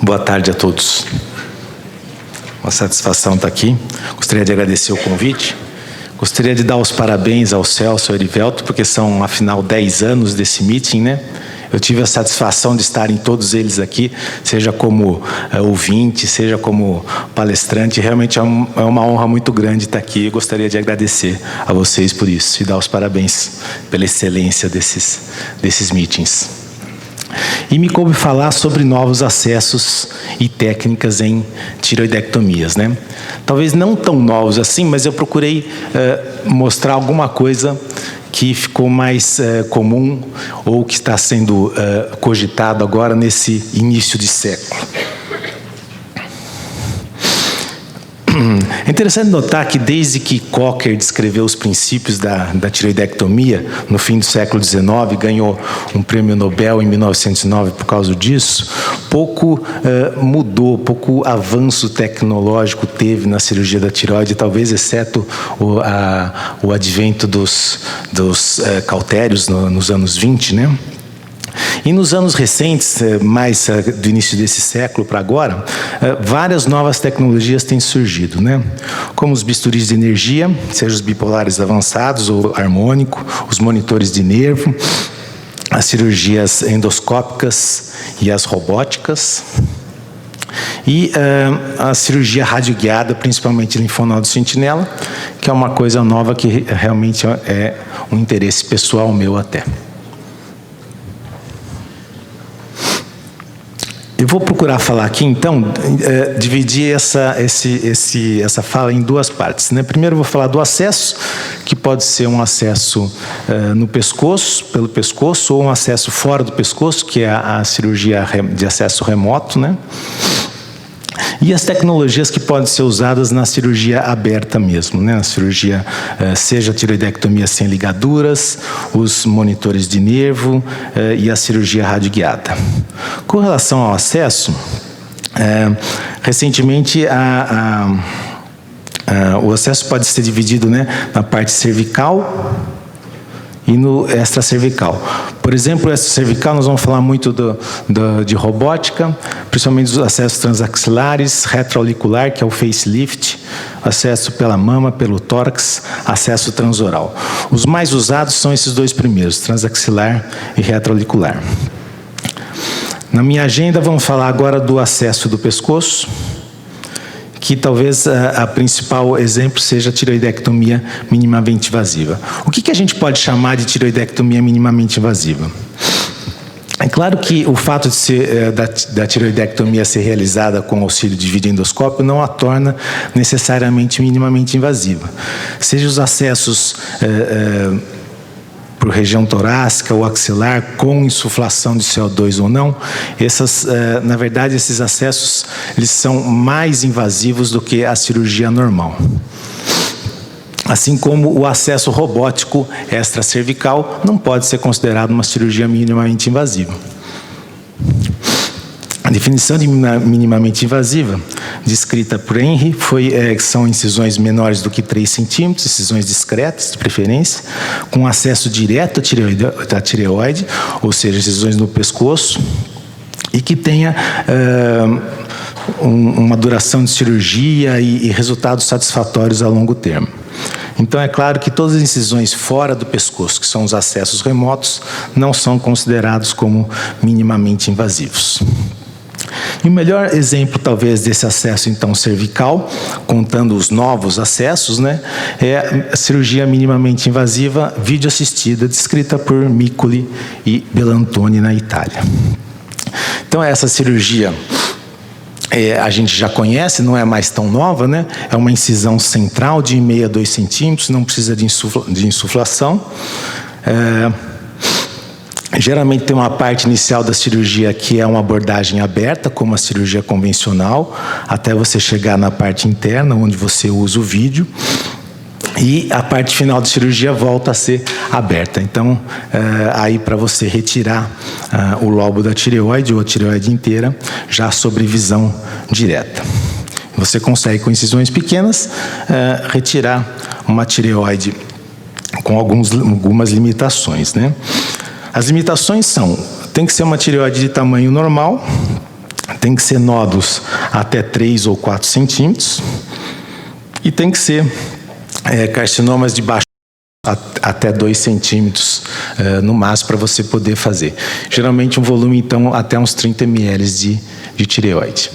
Boa tarde a todos. Uma satisfação estar aqui. Gostaria de agradecer o convite. Gostaria de dar os parabéns ao Celso e ao Erivelto, porque são, afinal, 10 anos desse meeting, né? Eu tive a satisfação de estarem todos eles aqui, seja como ouvinte, seja como palestrante. Realmente é uma honra muito grande estar aqui. Eu gostaria de agradecer a vocês por isso e dar os parabéns pela excelência desses meetings. E me coube falar sobre novos acessos e técnicas em tireoidectomias, né? Talvez não tão novos assim, mas eu procurei mostrar alguma coisa que ficou mais comum ou que está sendo cogitado agora nesse início de século. É interessante notar que desde que Cocker descreveu os princípios da tireoidectomia, no fim do século XIX, ganhou um prêmio Nobel em 1909 por causa disso, pouco mudou, pouco avanço tecnológico teve na cirurgia da tireoide, talvez exceto o advento dos cautérios nos anos 20, né? E nos anos recentes, mais do início desse século para agora, várias novas tecnologias têm surgido, né? Como os bisturis de energia, seja os bipolares avançados ou harmônico, os monitores de nervo, as cirurgias endoscópicas e as robóticas, e a cirurgia radioguiada, principalmente linfonodo sentinela, que é uma coisa nova que realmente é um interesse pessoal meu até. Eu vou procurar falar aqui, então, dividir essa fala em duas partes, né? Primeiro eu vou falar do acesso, que pode ser um acesso no pescoço, pelo pescoço, ou um acesso fora do pescoço, que é a cirurgia de acesso remoto, né? E as tecnologias que podem ser usadas na cirurgia aberta mesmo, né? A cirurgia, seja a tireoidectomia sem ligaduras, os monitores de nervo e a cirurgia radioguiada. Com relação ao acesso, recentemente o acesso pode ser dividido, né, na parte cervical e no extracervical. Por exemplo, extracervical, nós vamos falar muito de robótica, principalmente dos acessos transaxilares, retroauricular, que é o facelift, acesso pela mama, pelo tórax, acesso transoral. Os mais usados são esses dois primeiros, transaxilar e retroauricular. Na minha agenda, vamos falar agora do acesso do pescoço, que talvez a principal exemplo seja a tireoidectomia minimamente invasiva. O que a gente pode chamar de tireoidectomia minimamente invasiva? É claro que o fato de ser da tireoidectomia ser realizada com auxílio de videoendoscópio não a torna necessariamente minimamente invasiva. Seja os acessos por região torácica ou axilar, com insuflação de CO2 ou não, na verdade, esses acessos eles são mais invasivos do que a cirurgia normal. Assim como o acesso robótico extracervical não pode ser considerado uma cirurgia minimamente invasiva. A definição de minimamente invasiva, descrita por Henry, que são incisões menores do que 3 centímetros, incisões discretas, de preferência, com acesso direto à tireoide, ou seja, incisões no pescoço, e que tenha uma duração de cirurgia e resultados satisfatórios a longo termo. Então, é claro que todas as incisões fora do pescoço, que são os acessos remotos, não são considerados como minimamente invasivos. E o melhor exemplo, talvez, desse acesso, então, cervical, contando os novos acessos, né, é a cirurgia minimamente invasiva videoassistida, descrita por Micoli e Bellantoni, na Itália. Então, essa cirurgia a gente já conhece, não é mais tão nova, né? É uma incisão central de 1,5 a 2 centímetros, não precisa de insuflação. Geralmente tem uma parte inicial da cirurgia que é uma abordagem aberta, como a cirurgia convencional, até você chegar na parte interna, onde você usa o vídeo. E a parte final da cirurgia volta a ser aberta. Então, aí para você retirar o lobo da tireoide, ou a tireoide inteira, já sobre visão direta. Você consegue, com incisões pequenas, retirar uma tireoide com algumas limitações, né? As limitações são: tem que ser uma tireoide de tamanho normal, Tem que ser nódulos até 3 ou 4 centímetros e tem que ser carcinomas de baixo até 2 centímetros no máximo para você poder fazer. Geralmente um volume, então, até uns 30 ml de tireoide.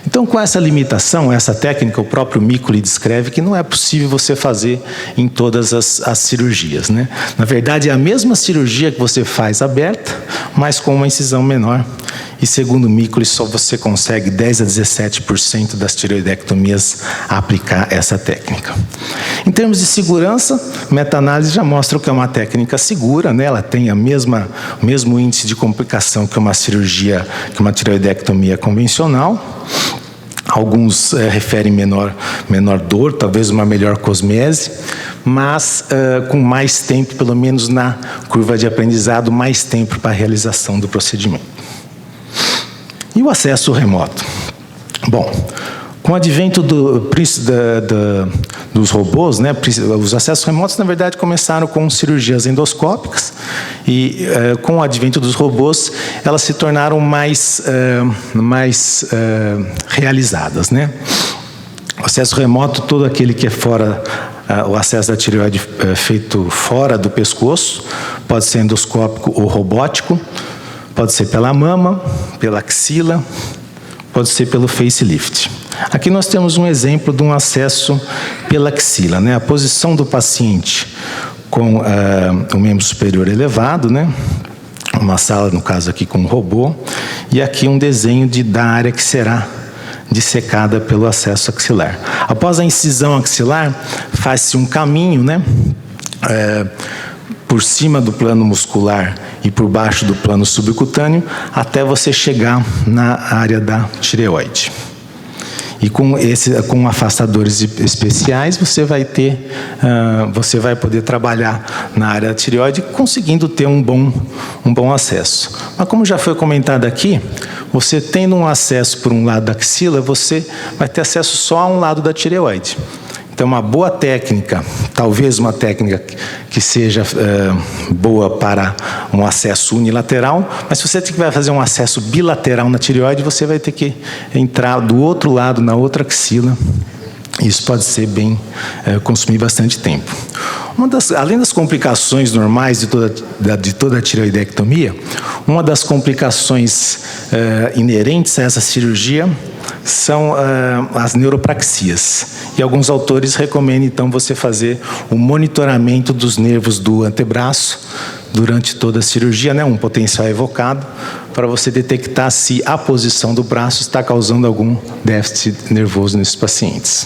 Então, com essa limitação, essa técnica, o próprio Mikuli descreve que não é possível você fazer em todas as cirurgias, né? Na verdade, é a mesma cirurgia que você faz aberta, mas com uma incisão menor. E segundo o Mikuli, só você consegue 10 a 17% das tireoidectomias aplicar essa técnica. Em termos de segurança, meta-análise já mostra que é uma técnica segura, né? Ela tem o mesmo índice de complicação que uma cirurgia, que uma tireoidectomia convencional. Alguns referem menor dor, talvez uma melhor cosmese, mas com mais tempo, pelo menos na curva de aprendizado, mais tempo para a realização do procedimento. E o acesso remoto? Bom, com o advento dos robôs, né, os acessos remotos, na verdade, começaram com cirurgias endoscópicas e, com o advento dos robôs, elas se tornaram mais realizadas, né? O acesso remoto, todo aquele que é fora, o acesso da tireoide feito fora do pescoço, pode ser endoscópico ou robótico, pode ser pela mama, pela axila, pode ser pelo facelift. Aqui nós temos um exemplo de um acesso pela axila, né? A posição do paciente com o membro superior elevado, né? Uma sala, no caso aqui, com um robô, e aqui um desenho da área que será dissecada pelo acesso axilar. Após a incisão axilar, faz-se um caminho, né? Por cima do plano muscular e por baixo do plano subcutâneo, até você chegar na área da tireoide. E com afastadores especiais, você vai poder trabalhar na área da tireoide, conseguindo ter um bom acesso. Mas como já foi comentado aqui, você tendo um acesso por um lado da axila, você vai ter acesso só a um lado da tireoide. Então, uma boa técnica, talvez uma técnica que seja boa para um acesso unilateral, mas se você vai fazer um acesso bilateral na tireoide, você vai ter que entrar do outro lado, na outra axila. Isso pode ser consumir bastante tempo. Além das complicações normais de toda a tireoidectomia, uma das complicações inerentes a essa cirurgia são as neuropraxias. E alguns autores recomendam, então, você fazer o monitoramento dos nervos do antebraço durante toda a cirurgia, né? Um potencial evocado, para você detectar se a posição do braço está causando algum déficit nervoso nesses pacientes.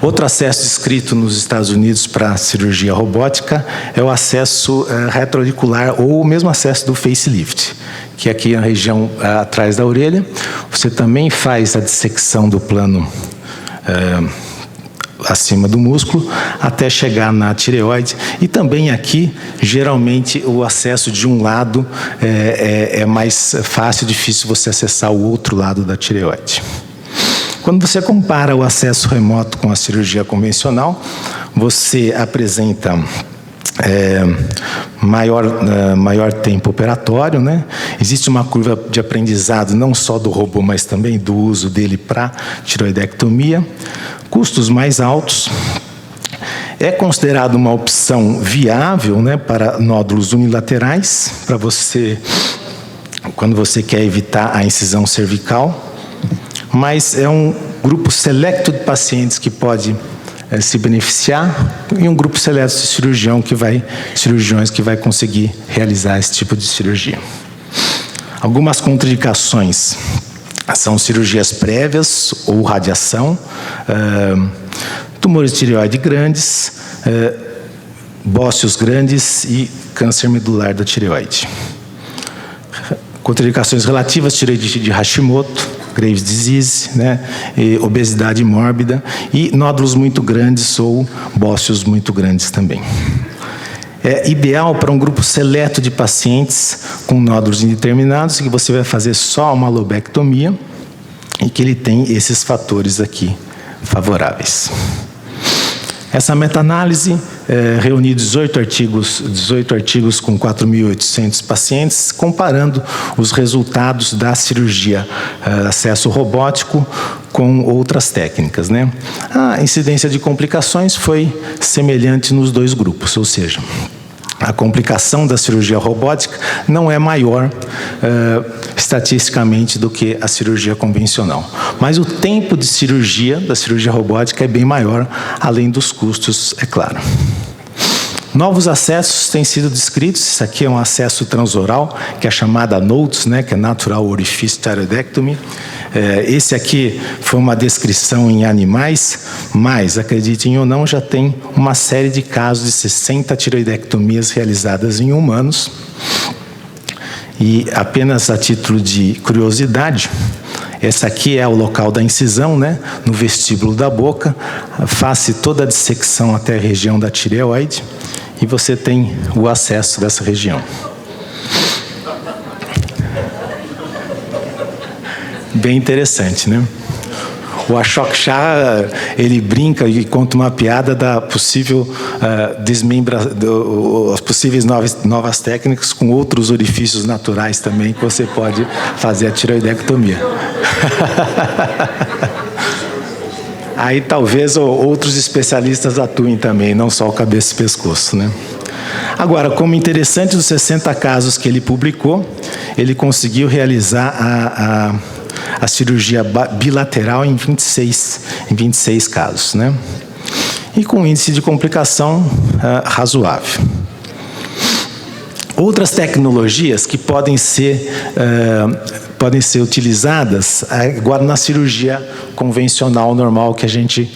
Outro acesso descrito nos Estados Unidos para a cirurgia robótica é o acesso retroauricular, ou o mesmo acesso do facelift, que é aqui na região atrás da orelha. Você também faz a dissecção do plano acima do músculo, até chegar na tireoide. E também aqui, geralmente, o acesso de um lado é mais fácil, difícil você acessar o outro lado da tireoide. Quando você compara o acesso remoto com a cirurgia convencional, você apresenta maior tempo operatório, né? Existe uma curva de aprendizado não só do robô, mas também do uso dele para tireoidectomia. Custos mais altos. É considerado uma opção viável, né, para nódulos unilaterais, para você, quando você quer evitar a incisão cervical. Mas é um grupo seleto de pacientes que pode se beneficiar e um grupo seleto de cirurgiões que vai conseguir realizar esse tipo de cirurgia. Algumas contraindicações são cirurgias prévias ou radiação, tumores de tireoide grandes, bócios grandes e câncer medular da tireoide. Contraindicações relativas, tireoidite de Hashimoto, Graves' disease, né, e obesidade mórbida e nódulos muito grandes ou bócios muito grandes também. É ideal para um grupo seleto de pacientes com nódulos indeterminados, que você vai fazer só uma lobectomia e que ele tem esses fatores aqui favoráveis. Essa meta-análise reuniu 18 artigos com 4.800 pacientes, comparando os resultados da cirurgia acesso robótico com outras técnicas, né? A incidência de complicações foi semelhante nos dois grupos, ou seja, a complicação da cirurgia robótica não é maior estatisticamente do que a cirurgia convencional. Mas o tempo de cirurgia da cirurgia robótica é bem maior, além dos custos, é claro. Novos acessos têm sido descritos. Isso aqui é um acesso transoral, que é chamada NOTES, né, que é Natural Orifice Thyroidectomy. Esse aqui foi uma descrição em animais, mas, acreditem ou não, já tem uma série de casos de 60 tireoidectomias realizadas em humanos. E apenas a título de curiosidade, essa aqui é o local da incisão, né, no vestíbulo da boca, faz-se toda a dissecção até a região da tireoide, e você tem o acesso dessa região. Bem interessante, né? O Ashok Shah, ele brinca e conta uma piada da possível as possíveis novas técnicas com outros orifícios naturais também que você pode fazer a tireoidectomia. Aí talvez outros especialistas atuem também, não só o cabeça e pescoço, né? Agora, como interessante, dos 60 casos que ele publicou, ele conseguiu realizar a cirurgia bilateral em 26 casos, né? E com índice de complicação razoável. Outras tecnologias que podem ser utilizadas agora na cirurgia convencional normal que a gente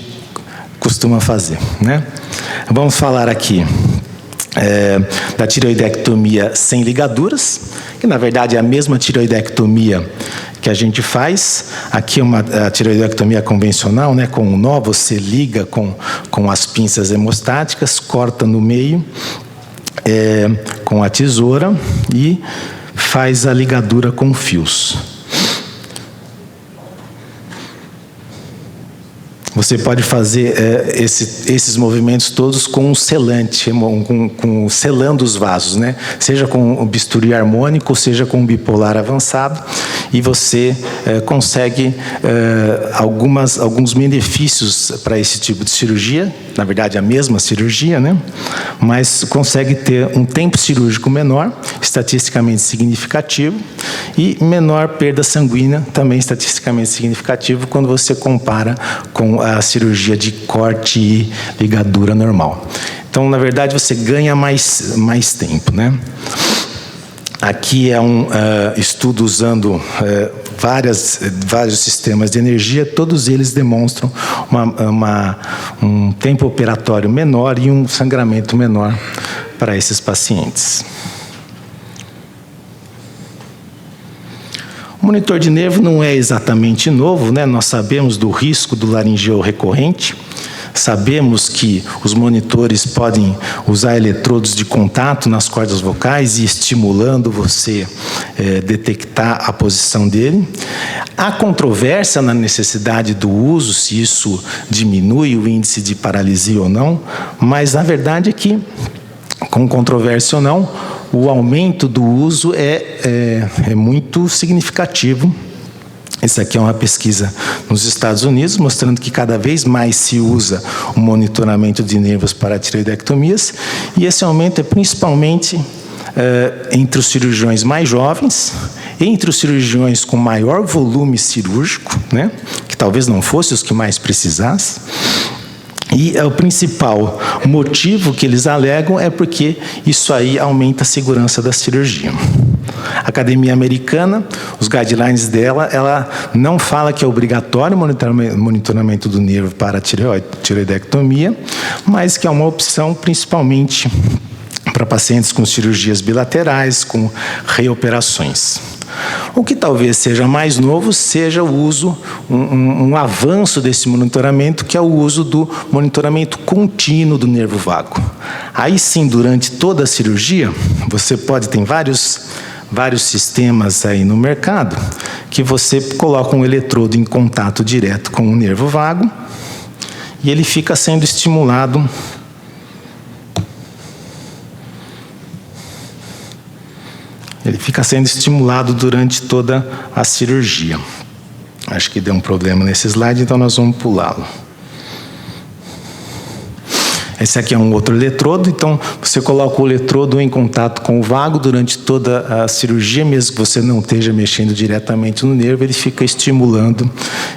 costuma fazer, né? Vamos falar aqui da tireoidectomia sem ligaduras, que na verdade é a mesma tireoidectomia que a gente faz. Aqui é a tireoidectomia convencional, né, com o nó, você liga com as pinças hemostáticas, corta no meio com a tesoura e faz a ligadura com fios. Você pode fazer esses movimentos todos com um selante, selando os vasos, né? Seja com o bisturi harmônico, seja com o bipolar avançado, e você consegue alguns benefícios para esse tipo de cirurgia, na verdade a mesma cirurgia, né? Mas consegue ter um tempo cirúrgico menor, estatisticamente significativo, e menor perda sanguínea, também estatisticamente significativo, quando você compara com a cirurgia de corte e ligadura normal. Então, na verdade, você ganha mais tempo, né? Aqui é um estudo usando vários sistemas de energia, todos eles demonstram um tempo operatório menor e um sangramento menor para esses pacientes. O monitor de nervo não é exatamente novo, né? Nós sabemos do risco do laringeu recorrente, sabemos que os monitores podem usar eletrodos de contato nas cordas vocais e estimulando você detectar a posição dele. Há controvérsia na necessidade do uso, se isso diminui o índice de paralisia ou não, mas a verdade é que, com controvérsia ou não, o aumento do uso é muito significativo. Essa aqui é uma pesquisa nos Estados Unidos, mostrando que cada vez mais se usa o monitoramento de nervos para tireoidectomias, e esse aumento é principalmente entre os cirurgiões mais jovens, entre os cirurgiões com maior volume cirúrgico, né, que talvez não fossem os que mais precisassem. E o principal motivo que eles alegam é porque isso aí aumenta a segurança da cirurgia. A Academia Americana, os guidelines dela, ela não fala que é obrigatório o monitoramento do nervo para a tireoidectomia, mas que é uma opção principalmente para pacientes com cirurgias bilaterais, com reoperações. O que talvez seja mais novo seja o uso, um avanço desse monitoramento, que é o uso do monitoramento contínuo do nervo vago. Aí sim, durante toda a cirurgia, você tem vários sistemas aí no mercado, que você coloca um eletrodo em contato direto com o nervo vago, e ele fica sendo estimulado durante toda a cirurgia. Acho que deu um problema nesse slide, então nós vamos pulá-lo. Esse aqui é um outro eletrodo, então você coloca o eletrodo em contato com o vago durante toda a cirurgia, mesmo que você não esteja mexendo diretamente no nervo, ele fica estimulando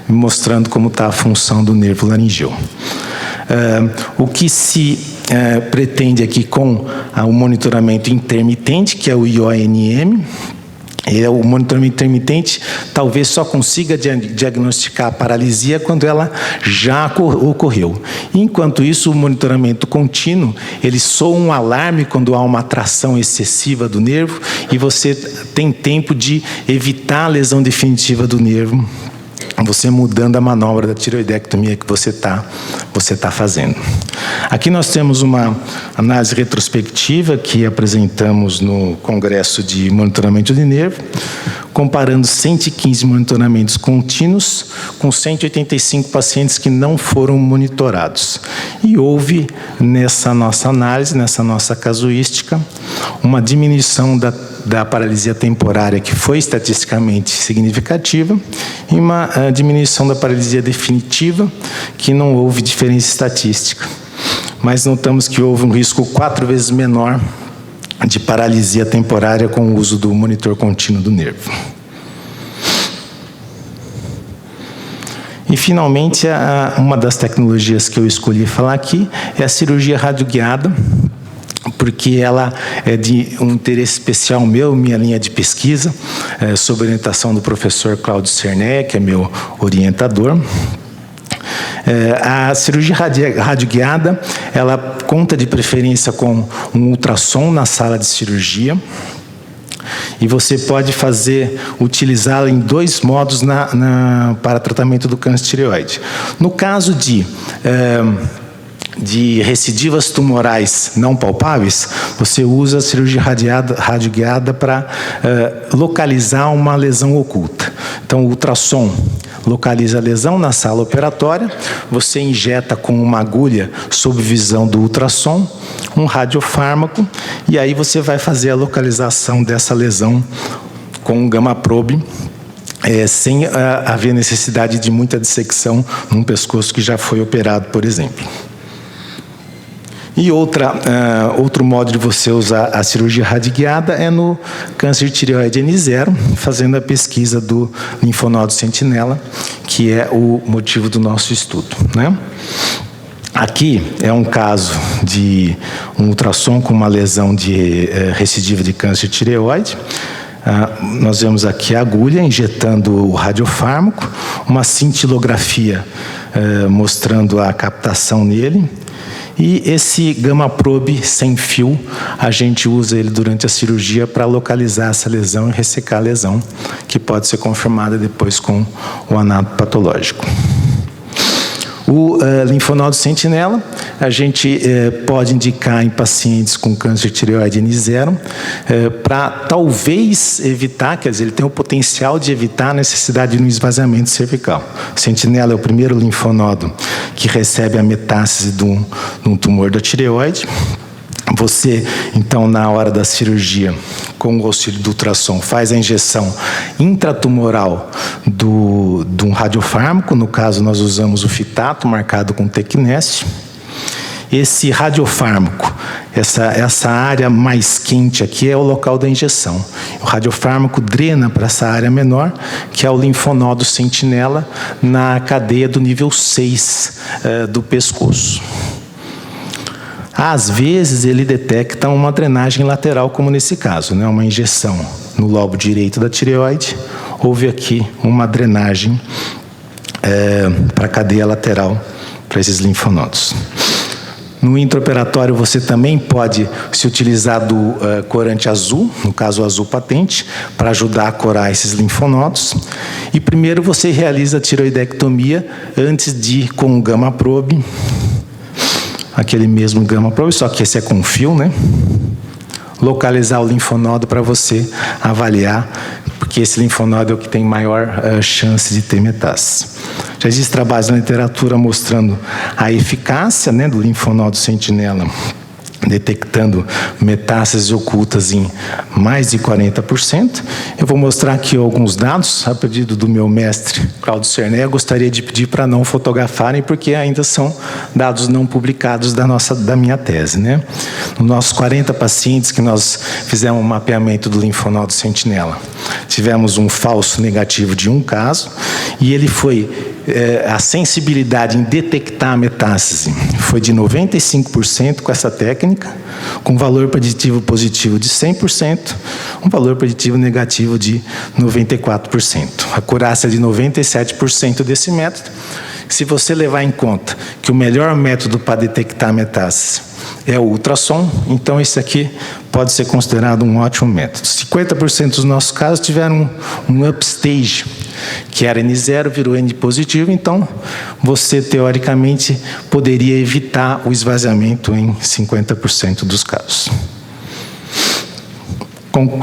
e mostrando como está a função do nervo laringeu. O que se pretende aqui com o monitoramento intermitente, que é o IONM, o monitoramento intermitente talvez só consiga diagnosticar a paralisia quando ela já ocorreu. Enquanto isso, o monitoramento contínuo, ele soa um alarme quando há uma tração excessiva do nervo e você tem tempo de evitar a lesão definitiva do nervo, você mudando a manobra da tireoidectomia que você tá fazendo. Aqui nós temos uma análise retrospectiva que apresentamos no Congresso de Monitoramento de Nervo, comparando 115 monitoramentos contínuos com 185 pacientes que não foram monitorados. E houve, nessa nossa análise, nessa nossa casuística, uma diminuição da paralisia temporária que foi estatisticamente significativa e uma diminuição da paralisia definitiva que não houve diferença estatística. Mas notamos que houve um risco 4 vezes menor de paralisia temporária com o uso do monitor contínuo do nervo. E, finalmente, uma das tecnologias que eu escolhi falar aqui é a cirurgia radioguiada, porque ela é de um interesse especial meu, minha linha de pesquisa, sob orientação do professor Cláudio Cerné, que é meu orientador. A cirurgia radioguiada, ela conta de preferência com um ultrassom na sala de cirurgia, e você pode utilizá-la em 2 modos para tratamento do câncer de tireoide. No caso de recidivas tumorais não palpáveis, você usa a cirurgia radioguiada para localizar uma lesão oculta. Então, o ultrassom localiza a lesão na sala operatória, você injeta com uma agulha sob visão do ultrassom um radiofármaco e aí você vai fazer a localização dessa lesão com um gamma probe, sem haver necessidade de muita dissecção num pescoço que já foi operado, por exemplo. E outro modo de você usar a cirurgia radioguiada é no câncer de tireoide N0, fazendo a pesquisa do linfonodo sentinela, que é o motivo do nosso estudo, né? Aqui é um caso de um ultrassom com uma lesão de recidiva de câncer de tireoide. Nós vemos aqui a agulha injetando o radiofármaco, uma cintilografia mostrando a captação nele. E esse gamma probe sem fio, a gente usa ele durante a cirurgia para localizar essa lesão e ressecar a lesão, que pode ser confirmada depois com o anato patológico. O linfonodo sentinela, a gente pode indicar em pacientes com câncer de tireoide N0 para talvez evitar, quer dizer, ele tem o potencial de evitar a necessidade de um esvaziamento cervical. Sentinela é o primeiro linfonodo que recebe a metástase de um tumor da tireoide. Você, então, na hora da cirurgia, com o auxílio do ultrassom, faz a injeção intratumoral de um radiofármaco. No caso, nós usamos o fitato, marcado com Tecnesse. Esse radiofármaco, essa área mais quente aqui é o local da injeção. O radiofármaco drena para essa área menor, que é o linfonodo sentinela, na cadeia do nível 6 do pescoço. Às vezes, ele detecta uma drenagem lateral, como nesse caso, né? Uma injeção no lobo direito da tireoide. Houve aqui uma drenagem para a cadeia lateral, para esses linfonodos. No intraoperatório, você também pode se utilizar do corante azul, no caso o azul patente, para ajudar a corar esses linfonodos. E primeiro você realiza a tireoidectomia antes de ir com o gamma probe, aquele mesmo gamma probe, só que esse é com fio, né? Localizar o linfonodo para você avaliar, porque esse linfonodo é o que tem maior chance de ter metástase. Já existem trabalhos na literatura mostrando a eficácia, né, do linfonodo sentinela, detectando metástases ocultas em mais de 40%. Eu vou mostrar aqui alguns dados, a pedido do meu mestre Claudio Cerné. Eu gostaria de pedir para não fotografarem, porque ainda são dados não publicados da minha tese, né? Nos nossos 40 pacientes que nós fizemos um mapeamento do linfonodo sentinela, tivemos um falso negativo de um caso, e ele foi a sensibilidade em detectar a metástase foi de 95% com essa técnica, com valor preditivo positivo de 100%, um valor preditivo negativo de 94%. A acurácia de 97% desse método. Se você levar em conta que o melhor método para detectar a metástase é o ultrassom, então esse aqui pode ser considerado um ótimo método. 50% dos nossos casos tiveram um upstage, que era N0, virou N positivo, então você, teoricamente, poderia evitar o esvaziamento em 50% dos casos.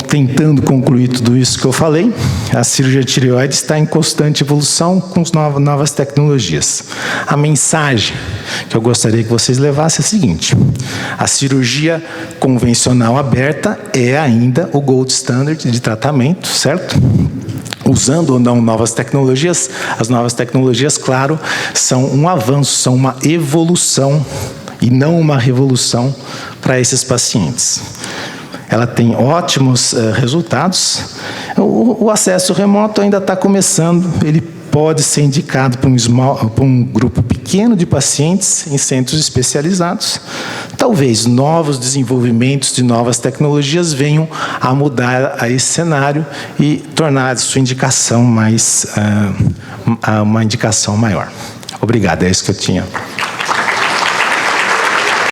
Tentando concluir tudo isso que eu falei, a cirurgia de tireoide está em constante evolução com novas tecnologias. A mensagem que eu gostaria que vocês levassem é a seguinte: a cirurgia convencional aberta é ainda o gold standard de tratamento, certo? Usando ou não novas tecnologias, as novas tecnologias, claro, são um avanço, são uma evolução e não uma revolução para esses pacientes. Ela tem ótimos resultados. O acesso remoto ainda está começando, ele pode ser indicado para um grupo pequeno de pacientes em centros especializados. Talvez novos desenvolvimentos de novas tecnologias venham a mudar esse cenário e tornar a sua indicação uma indicação maior. Obrigado, é isso que eu tinha.